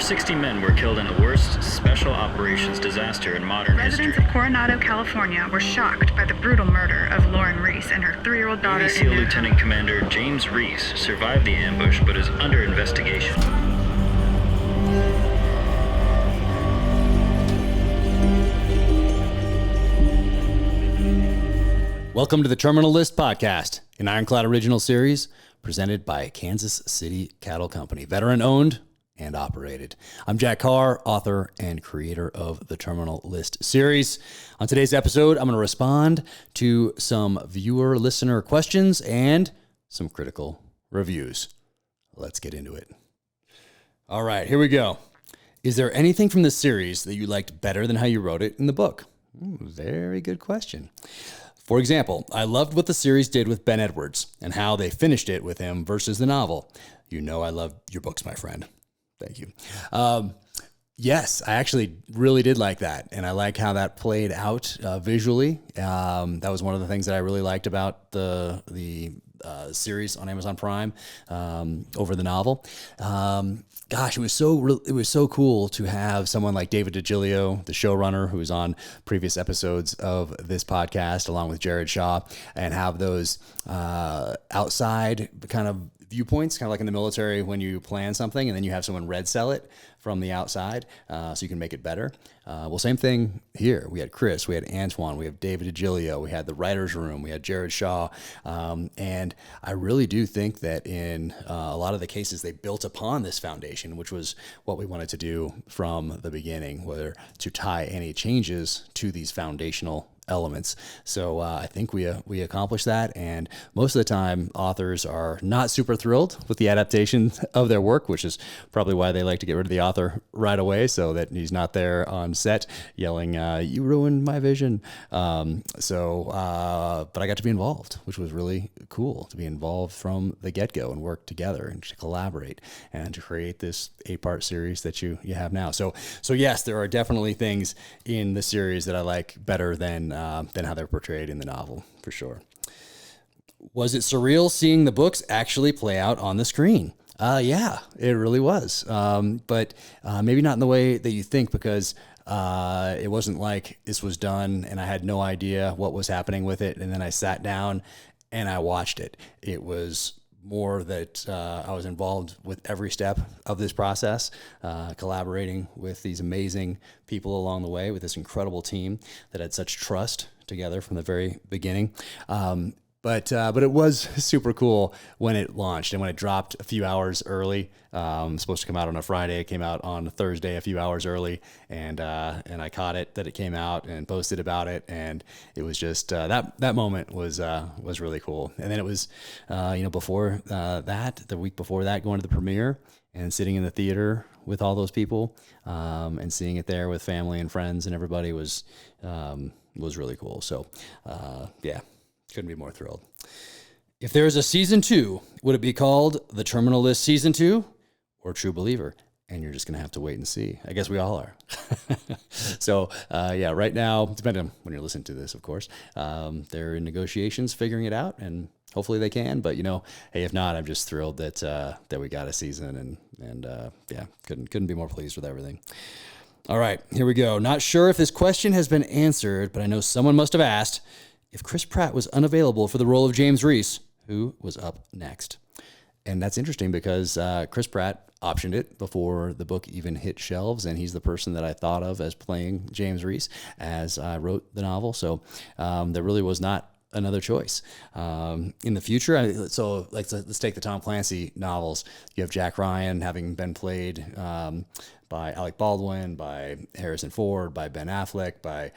60 men were killed in the worst special operations disaster in modern history. Residents of Coronado, California were shocked by the brutal murder of Lauren Reese and her 3-year-old daughter. Navy SEAL Lieutenant Commander James Reese survived the ambush but is under investigation. Welcome to the Terminal List Podcast, an Ironclad original series presented by Kansas City Cattle Company, veteran-owned and operated. I'm Jack Carr, author and creator of the Terminal List series. On today's episode, I'm going to respond to some viewer-listener questions and some critical reviews. Let's get into it. All right, here we go. Is there anything from this series that you liked better than how you wrote it in the book? Very good question. For example, I loved what the series did with Ben Edwards and how they finished it with him versus the novel. You know I love your books, my friend. Thank you. Yes, I actually really did like that, and I like how that played out visually. That was one of the things that I really liked about the series on Amazon Prime over the novel. Gosh, it was so cool to have someone like David DiGilio, the showrunner, who was on previous episodes of this podcast, along with Jared Shaw, and have those outside kind of viewpoints, kind of like in the military when you plan something and then you have someone red cell it from the outside so you can make it better. Well, same thing here. We had Chris, we had Antoine, we have David DiGilio, we had the writer's room, we had Jared Shaw. And I really do think that in a lot of the cases, they built upon this foundation, which was what we wanted to do from the beginning, whether to tie any changes to these foundational elements. So I think we accomplished that, and most of the time authors are not super thrilled with the adaptation of their work, which is probably why they like to get rid of the author right away so that he's not there on set yelling, you ruined my vision. But I got to be involved, which was really cool to be involved from the get-go and work together and to collaborate and to create this 8-part series that you have now. So yes, there are definitely things in the series that I like better than how they're portrayed in the novel, for sure. Was it surreal seeing the books actually play out on the screen? Yeah, it really was. But maybe not in the way that you think, because it wasn't like this was done and I had no idea what was happening with it, and then I sat down and I watched it. It was more that I was involved with every step of this process, collaborating with these amazing people along the way, with this incredible team that had such trust together from the very beginning. But it was super cool when it launched and when it dropped a few hours early. Supposed to come out on a Friday. It came out on a Thursday, a few hours early, and I caught it that it came out and posted about it, and it was just that moment was really cool. And then it was before the week before that, going to the premiere and sitting in the theater with all those people and seeing it there with family and friends and everybody was really cool. So yeah. Couldn't be more thrilled. If there is a season 2, would it be called The Terminal List Season 2 or True Believer? And you're just going to have to wait and see. I guess we all are. So, yeah, right now, depending on when you're listening to this, of course, they're in negotiations, figuring it out, and hopefully they can. But, hey, if not, I'm just thrilled that we got a season, and yeah, couldn't be more pleased with everything. All right, here we go. Not sure if this question has been answered, but I know someone must have asked, if Chris Pratt was unavailable for the role of James Reese, who was up next? And that's interesting because Chris Pratt optioned it before the book even hit shelves, and he's the person that I thought of as playing James Reese as I wrote the novel. So there really was not another choice. In the future, let's take the Tom Clancy novels. You have Jack Ryan having been played by Alec Baldwin, by Harrison Ford, by Ben Affleck, by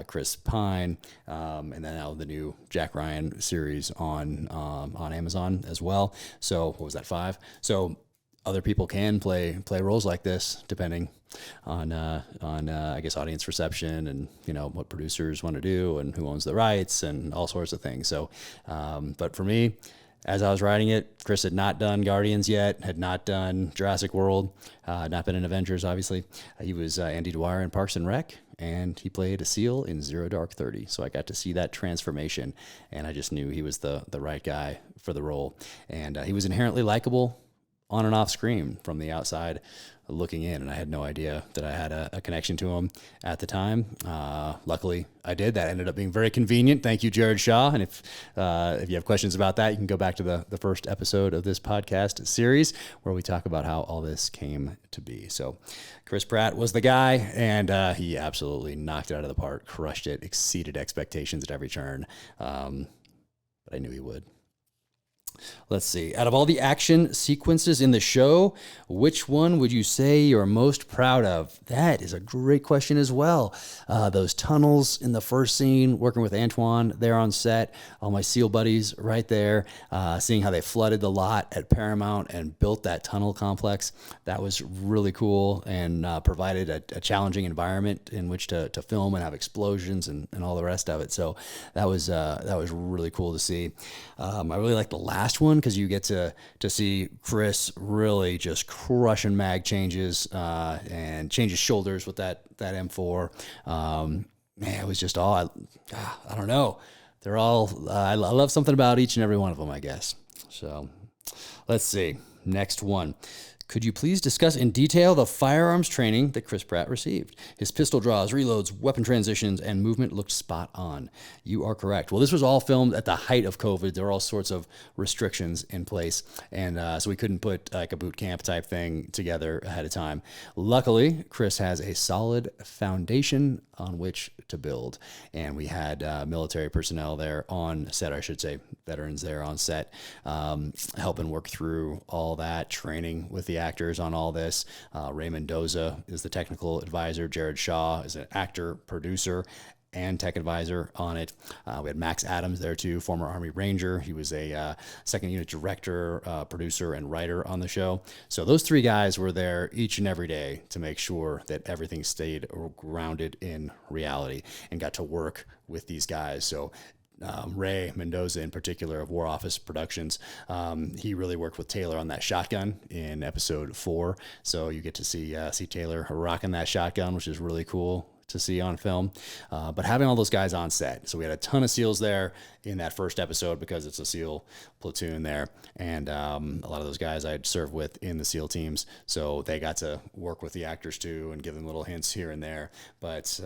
Chris Pine, and then now the new Jack Ryan series on Amazon as well. So what was that, 5? So other people can play roles like this depending on I guess audience reception and what producers want to do and who owns the rights and all sorts of things. So but for me, as I was writing it, Chris had not done Guardians yet, had not done Jurassic World, not been in Avengers, obviously. He was Andy Dwyer in Parks and Rec, and he played a SEAL in Zero Dark 30. So I got to see that transformation, and I just knew he was the right guy for the role. And he was inherently likable on and off screen from the outside looking in, and I had no idea that I had a connection to him at the time. Luckily, I did. That ended up being very convenient. Thank you, Jared Shaw. And if you have questions about that, you can go back to the first episode of this podcast series where we talk about how all this came to be. So Chris Pratt was the guy, and he absolutely knocked it out of the park, crushed it, exceeded expectations at every turn. But I knew he would. Let's see. Out of all the action sequences in the show, which one would you say you're most proud of? That is a great question as well. Those tunnels in the first scene, working with Antoine there on set, all my SEAL buddies right there, seeing how they flooded the lot at Paramount and built that tunnel complex. That was really cool and provided a challenging environment in which to film and have explosions and all the rest of it. So that was really cool to see. I really like the last one because you get to see Chris really just crushing mag changes and change his shoulders with that M4. Man, it was just all I don't know. They're all I love something about each and every one of them, I guess. So let's see. Next one. Could you please discuss in detail the firearms training that Chris Pratt received? His pistol draws, reloads, weapon transitions, and movement looked spot on. You are correct. Well, this was all filmed at the height of COVID. There were all sorts of restrictions in place, and so we couldn't put like a boot camp type thing together ahead of time. Luckily, Chris has a solid foundation on which to build, and we had military personnel there on set, or I should say veterans there on set, helping work through all that training with the actors on all this. Ray Mendoza is the technical advisor. Jared Shaw is an actor, producer, and tech advisor on it. We had Max Adams there too, former Army Ranger. He was a second unit director, producer, and writer on the show. So those three guys were there each and every day to make sure that everything stayed grounded in reality and got to work with these guys. So Ray Mendoza in particular of War Office Productions, he really worked with Taylor on that shotgun in episode 4. So you get to see Taylor rocking that shotgun, which is really cool to see on film. But having all those guys on set. So we had a ton of SEALs there in that first episode because it's a SEAL platoon there. And a lot of those guys I'd served with in the SEAL teams. So they got to work with the actors too and give them little hints here and there. But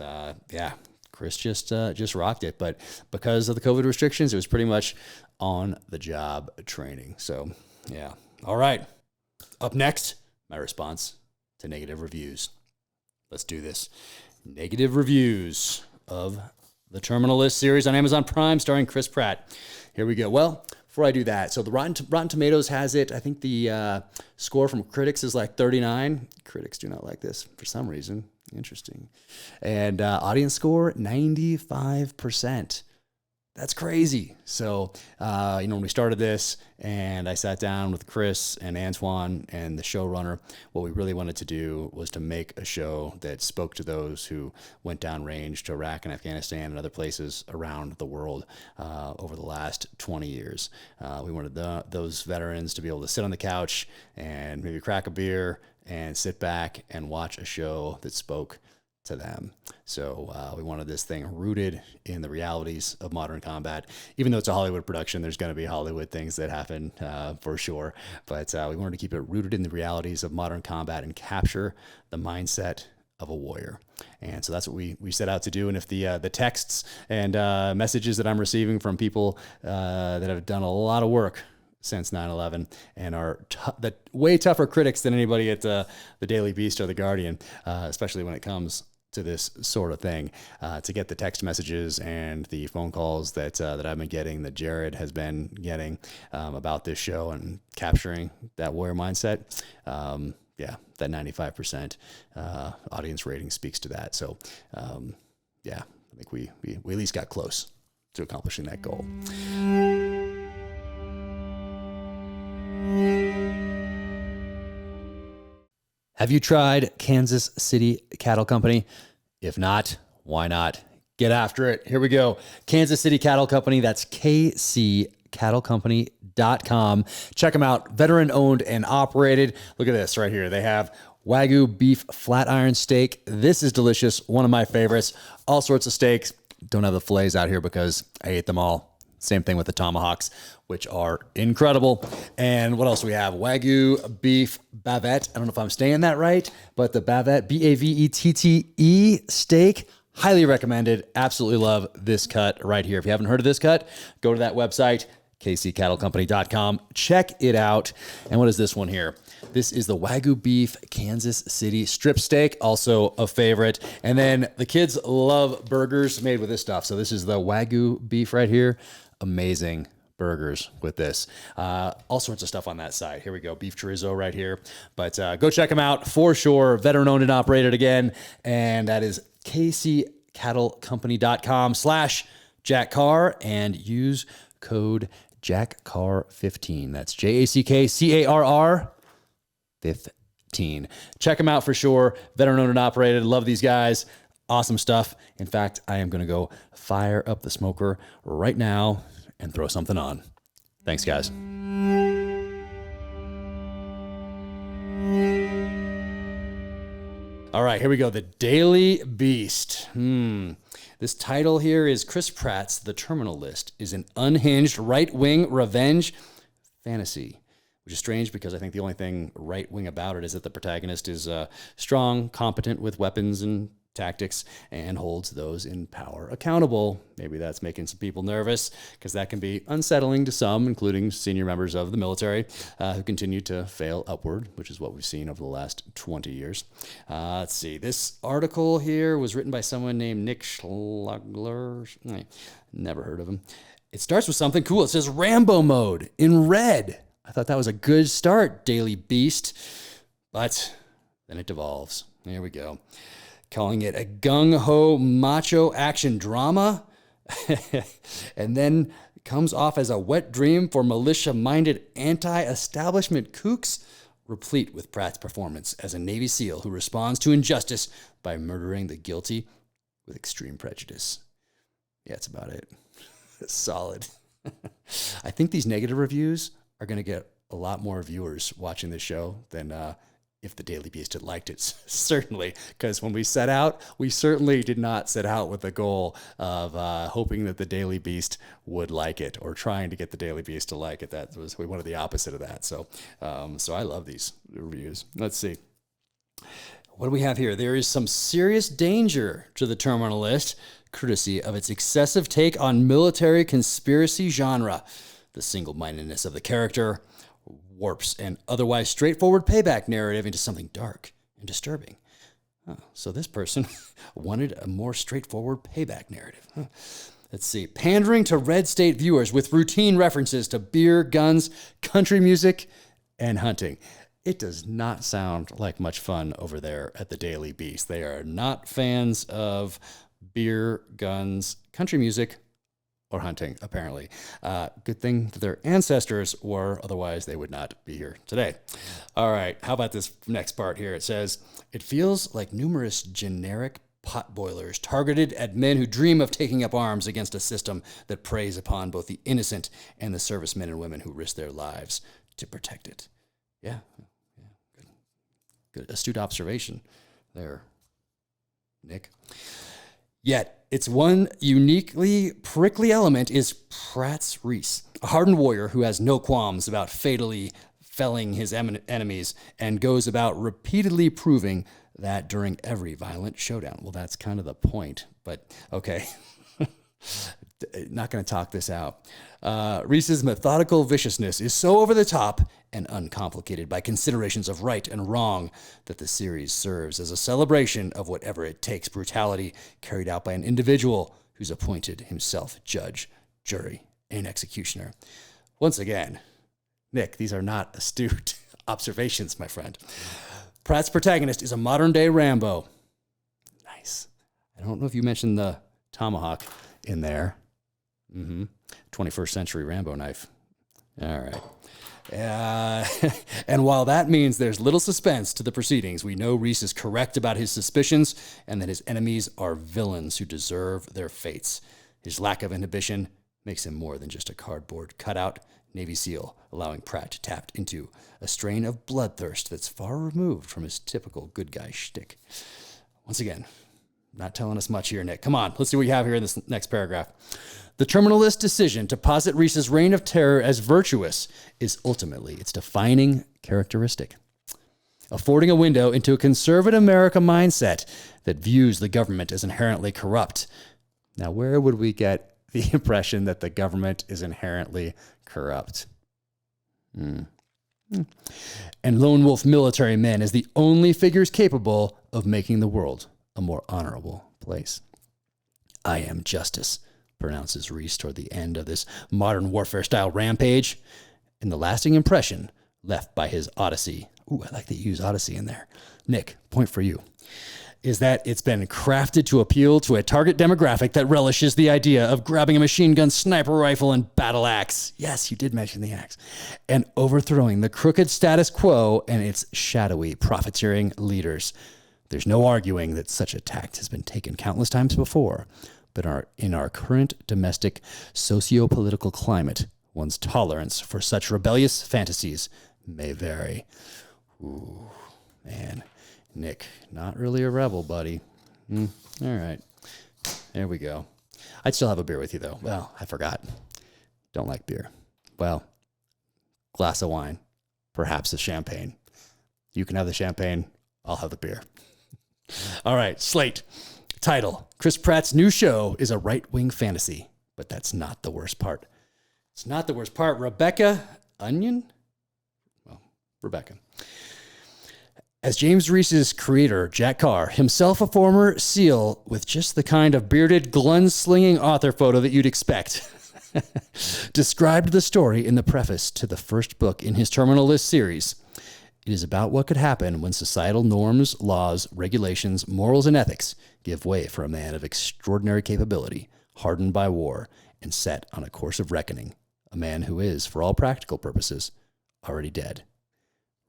yeah, Chris just rocked it. But because of the COVID restrictions, it was pretty much on the job training. So yeah. All right. Up next, my response to negative reviews. Let's do this. Negative reviews of the Terminal List series on Amazon Prime starring Chris Pratt. Here we go. Well, before I do that, so the Rotten Tomatoes has it. I think the score from critics is like 39. Critics do not like this for some reason. Interesting. And audience score, 95%. That's crazy. So, when we started this and I sat down with Chris and Antoine and the showrunner, what we really wanted to do was to make a show that spoke to those who went downrange to Iraq and Afghanistan and other places around the world over the last 20 years. We wanted those veterans to be able to sit on the couch and maybe crack a beer and sit back and watch a show that spoke to them. So we wanted this thing rooted in the realities of modern combat. Even though it's a Hollywood production, there's going to be Hollywood things that happen for sure. But we wanted to keep it rooted in the realities of modern combat and capture the mindset of a warrior. And so that's what we set out to do. And if the texts and messages that I'm receiving from people that have done a lot of work since 9/11 and are way tougher critics than anybody at the Daily Beast or the Guardian, especially when it comes to this sort of thing, to get the text messages and the phone calls that I've been getting, that Jared has been getting about this show and capturing that warrior mindset. Yeah, that 95% audience rating speaks to that. So yeah, I think we at least got close to accomplishing that goal. Have you tried Kansas City Cattle Company? If not, why not? Get after it. Here we go. Kansas City Cattle Company. That's kccattlecompany.com. Check them out. Veteran owned and operated. Look at this right here. They have Wagyu beef flat iron steak. This is delicious. One of my favorites. All sorts of steaks. Don't have the fillets out here because I ate them all Same thing with the tomahawks, which are incredible. And what else do we have? Wagyu beef bavette. I don't know if I'm saying that right, but the bavette, B-A-V-E-T-T-E steak, highly recommended. Absolutely love this cut right here. If you haven't heard of this cut, go to that website, kccattlecompany.com. Check it out. And what is this one here? This is the Wagyu beef Kansas City strip steak, also a favorite. And then the kids love burgers made with this stuff. So this is the Wagyu beef right here. Amazing burgers with this. All sorts of stuff on that side. Here we go. Beef chorizo right here. But go check them out for sure. Veteran owned and operated again. And that is kccattlecompany.com/Jack Carr and use code JackCarr15. That's JackCarr 15. Check them out for sure. Veteran owned and operated. Love these guys. Awesome stuff. In fact, I am going to go fire up the smoker right now and throw something on. Thanks, guys. All right, here we go. The Daily Beast. This title here is Chris Pratt's The Terminal List is an unhinged right-wing revenge fantasy, which is strange because I think the only thing right-wing about it is that the protagonist is strong, competent with weapons and tactics, and holds those in power accountable. Maybe that's making some people nervous because that can be unsettling to some, including senior members of the military who continue to fail upward, which is what we've seen over the last 20 years. Let's see. This article here was written by someone named Nick Schlagler. Never heard of him. It starts with something cool. It says Rambo mode in red. I thought that was a good start, Daily Beast. But then it devolves. There we go. Calling it a gung-ho macho action drama, and then comes off as a wet dream for militia-minded anti-establishment kooks, replete with Pratt's performance as a Navy SEAL who responds to injustice by murdering the guilty with extreme prejudice. Yeah, that's about it. Solid. I think these negative reviews are going to get a lot more viewers watching this show than if the Daily Beast had liked it, certainly. Because when we set out, we certainly did not set out with the goal of hoping that the Daily Beast would like it or trying to get the Daily Beast to like it. We wanted the opposite of that. So I love these reviews. Let's see. What do we have here? There is some serious danger to the Terminal List, courtesy of its excessive take on military conspiracy genre. The single-mindedness of the character warps an otherwise straightforward payback narrative into something dark and disturbing. So this person wanted a more straightforward payback narrative. Let's see. Pandering to red state viewers with routine references to beer, guns, country music, and hunting. It does not sound like much fun over there at the Daily Beast. They are not fans of beer, guns, country music, or hunting, apparently. Good thing that their ancestors were, otherwise they would not be here today. All right, how about this next part here? It says, it feels like numerous generic potboilers targeted at men who dream of taking up arms against a system that preys upon both the innocent and the servicemen and women who risk their lives to protect it. Yeah. Good astute observation there, Nick. Yet, its one uniquely prickly element is Pratt's Reese, a hardened warrior who has no qualms about fatally felling his enemies and goes about repeatedly proving that during every violent showdown. Well, that's kind of the point, but okay. Not going to talk this out. Reese's methodical viciousness is so over the top and uncomplicated by considerations of right and wrong that the series serves as a celebration of whatever it takes brutality carried out by an individual who's appointed himself judge, jury, and executioner. Once again, Nick, these are not astute observations, my friend. Pratt's protagonist is a modern-day Rambo. Nice. I don't know if you mentioned the tomahawk in there. 21st century Rambo knife. All right. And while that means there's little suspense to the proceedings, we know Reese is correct about his suspicions and that his enemies are villains who deserve their fates. His lack of inhibition makes him more than just a cardboard cutout Navy SEAL, allowing Pratt to tap into a strain of bloodthirst that's far removed from his typical good guy shtick. Once again, Not telling us much here, Nick. Come on, let's see what you have here in this next paragraph. The terminalist decision to posit Reese's reign of terror as virtuous is ultimately its defining characteristic, affording a window into a conservative America mindset that views the government as inherently corrupt. Now, where would we get the impression that the government is inherently corrupt? And lone wolf military men as the only figures capable of making the world a more honorable place. I am justice, pronounces Reese toward the end of this modern warfare-style rampage, and the lasting impression left by his Odyssey. Ooh, I like that you use Odyssey in there. Nick, point for you. Is that it's been crafted to appeal to a target demographic that relishes the idea of grabbing a machine gun, sniper rifle, and battle axe. Yes, you did mention the axe. And overthrowing the crooked status quo and its shadowy profiteering leaders. There's no arguing that such a tact has been taken countless times before, but in our current domestic socio-political climate, one's tolerance for such rebellious fantasies may vary. Ooh, man. Nick, not really a rebel, buddy. All right. There we go. I'd still have a beer with you, though. Well, I forgot. Don't like beer. Well, glass of wine. Perhaps a champagne. You can have the champagne. I'll have the beer. All right, Slate. Title: Chris Pratt's new show is a right-wing fantasy, but that's not the worst part. It's not the worst part. Rebecca Onion? Well, Rebecca. As James Reese's creator, Jack Carr, himself a former SEAL with just the kind of bearded, gun-slinging author photo that you'd expect, described the story in the preface to the first book in his Terminal List series. It is about what could happen when societal norms, laws, regulations, morals, and ethics give way for a man of extraordinary capability, hardened by war, and set on a course of reckoning, a man who is, for all practical purposes, already dead.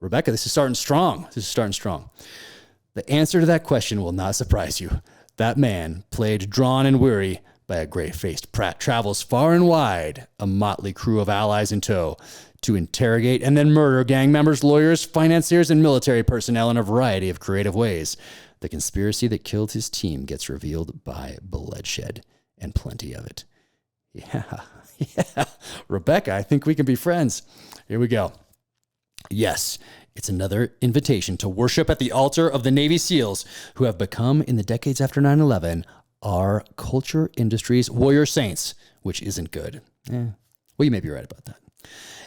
Rebecca, this is starting strong. The answer to that question will not surprise you. That man, played drawn and weary by a gray-faced Pratt, travels far and wide, a motley crew of allies in tow, to interrogate and then murder gang members, lawyers, financiers, and military personnel in a variety of creative ways. The conspiracy that killed his team gets revealed by bloodshed, and plenty of it. Yeah. Rebecca, I think we can be friends. Here we go. Yes, it's another invitation to worship at the altar of the Navy SEALs, who have become, in the decades after 9/11, our culture industry's warrior saints, which isn't good. Well, you may be right about that.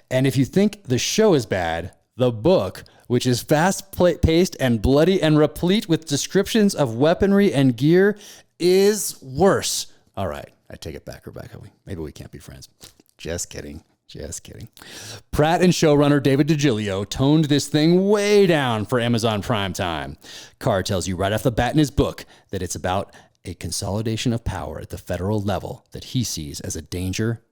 And if you think the show is bad, the book, which is fast-paced and bloody and replete with descriptions of weaponry and gear, is worse. All right, I take it back, Rebecca. Maybe we can't be friends. Just kidding. Pratt and showrunner David DiGilio toned this thing way down for Amazon Prime Time. Carr tells you right off the bat in his book that it's about a consolidation of power at the federal level that he sees as a danger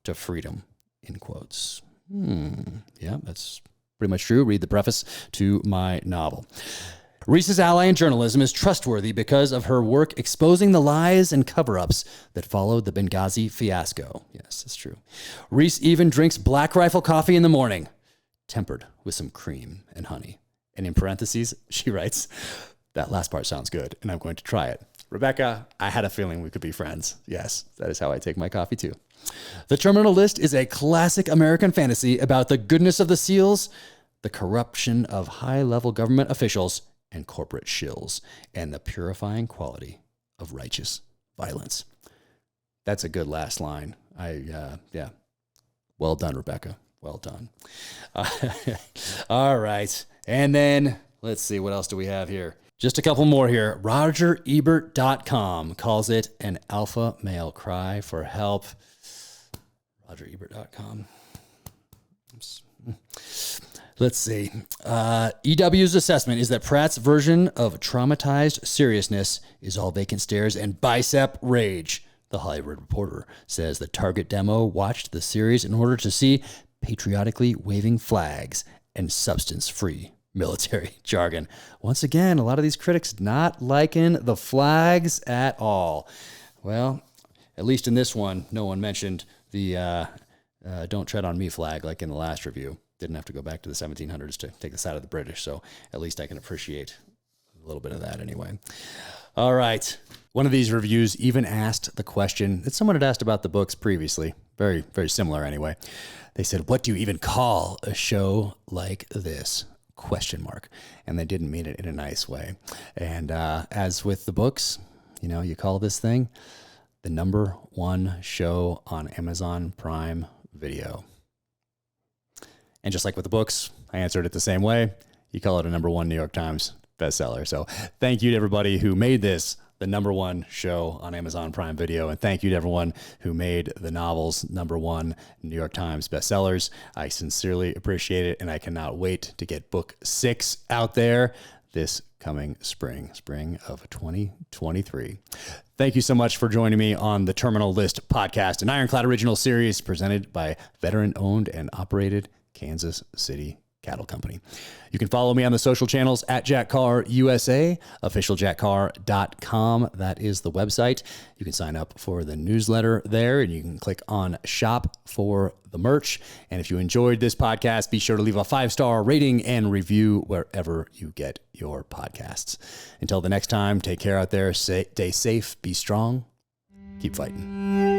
to freedom, in quotes. Yeah, that's pretty much true. Read the preface to my novel. Reese's ally in journalism is trustworthy because of her work exposing the lies and cover-ups that followed the Benghazi fiasco. Yes, that's true. Reese even drinks Black Rifle coffee in the morning, tempered with some cream and honey. And in parentheses, she writes, that last part sounds good, and I'm going to try it. Rebecca, I had a feeling we could be friends. Yes, that is how I take my coffee too. The Terminal List is a classic American fantasy about the goodness of the SEALs, the corruption of high-level government officials, and corporate shills, and the purifying quality of righteous violence. That's a good last line. Yeah. Well done, Rebecca. Well done. All right. And then, let's see, what else do we have here? Just a couple more here. RogerEbert.com calls it an alpha male cry for help. RogerEbert.com. Oops. Let's see. EW's assessment is that Pratt's version of traumatized seriousness is all vacant stares and bicep rage. The Hollywood Reporter says the target demo watched the series in order to see patriotically waving flags and substance-free military jargon. Once again, a lot of these critics not liking the flags at all. Well, at least in this one, no one mentioned the don't tread on me flag like in the last review. Didn't have to go back to the 1700s to take the side of the British, so at least I can appreciate A little bit of that anyway. All right. One of these reviews even asked the question that someone had asked about the books previously. Very, very similar anyway. They said, what do you even call a show like this? ? And they didn't mean it in a nice way. And as with the books, you call this thing the #1 show on Amazon Prime Video. And just like with the books, I answered it the same way. You call it a #1 New York Times bestseller. So thank you to everybody who made this the #1 show on Amazon Prime Video. And thank you to everyone who made the novels #1 New York Times bestsellers. I sincerely appreciate it. And I cannot wait to get book 6 out there this coming spring of 2023. Thank you so much for joining me on the Terminal List podcast, an Ironclad original series presented by veteran-owned and operated Kansas City Cattle Company. You can follow me on the social channels at Jack Carr USA, officialjackcarr.com. That is the website. You can sign up for the newsletter there, and you can click on shop for the merch. And if you enjoyed this podcast, be sure to leave a 5-star rating and review wherever you get your podcasts. Until the next time, take care out there. Stay safe, be strong, keep fighting.